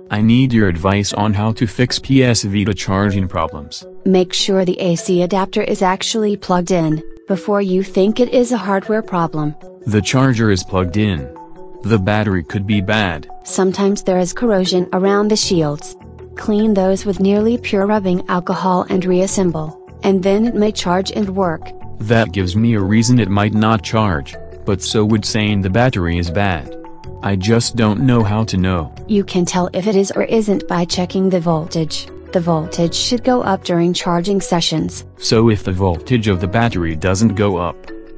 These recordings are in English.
I need your advice on how to fix PS Vita charging problems. Make sure the AC adapter is actually plugged in, before you think it is a hardware problem. The charger is plugged in. The battery could be bad. Sometimes there is corrosion around the shields. Clean those with nearly pure rubbing alcohol and reassemble, and then it may charge and work. That gives me a reason it might not charge, but so would saying the battery is bad. I just don't know how to know. You can tell if it is or isn't by checking the voltage. The voltage should go up during charging sessions. So if the voltage of the battery doesn't go up,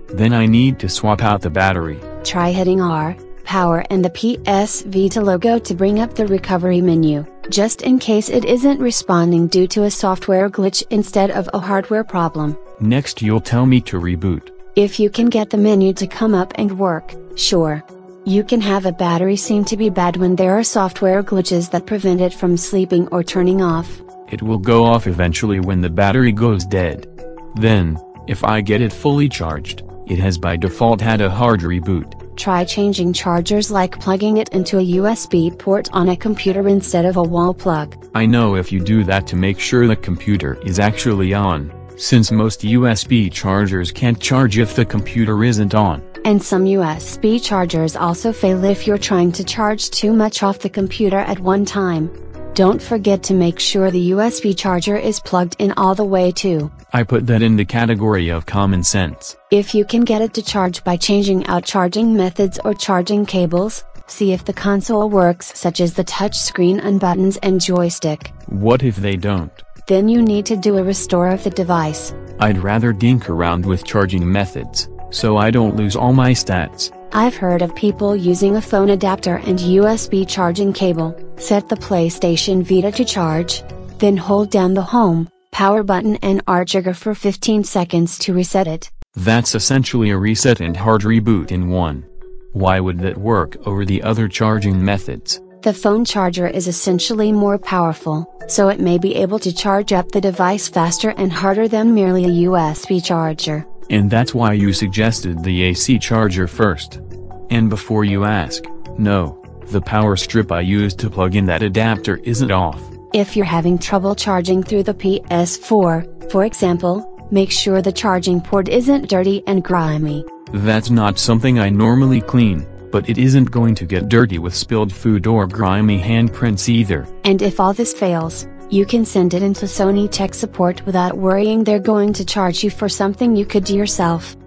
then I need to swap out the battery. Try hitting R, power and the PS Vita logo to bring up the recovery menu, just in case it isn't responding due to a software glitch instead of a hardware problem. Next you'll tell me to reboot. If you can get the menu to come up and work, sure. You can have a battery seem to be bad when there are software glitches that prevent it from sleeping or turning off. It will go off eventually when the battery goes dead. Then, if I get it fully charged, it has by default had a hard reboot. Try changing chargers, like plugging it into a USB port on a computer instead of a wall plug. I know if you do that to make sure the computer is actually on, since most USB chargers can't charge if the computer isn't on. And some USB chargers also fail if you're trying to charge too much off the computer at one time. Don't forget to make sure the USB charger is plugged in all the way too. I put that in the category of common sense. If you can get it to charge by changing out charging methods or charging cables, see if the console works, such as the touch screen and buttons and joystick. What if they don't? Then you need to do a restore of the device. I'd rather dink around with charging methods, so I don't lose all my stats. I've heard of people using a phone adapter and USB charging cable. Set the PlayStation Vita to charge, then hold down the home, power button and R trigger for 15 seconds to reset it. That's essentially a reset and hard reboot in one. Why would that work over the other charging methods? The phone charger is essentially more powerful, so it may be able to charge up the device faster and harder than merely a USB charger. And that's why you suggested the AC charger first. And before you ask, no, the power strip I used to plug in that adapter isn't off. If you're having trouble charging through the PS4, for example, make sure the charging port isn't dirty and grimy. That's not something I normally clean, but it isn't going to get dirty with spilled food or grimy handprints either. And if all this fails, you can send it into Sony tech support without worrying they're going to charge you for something you could do yourself.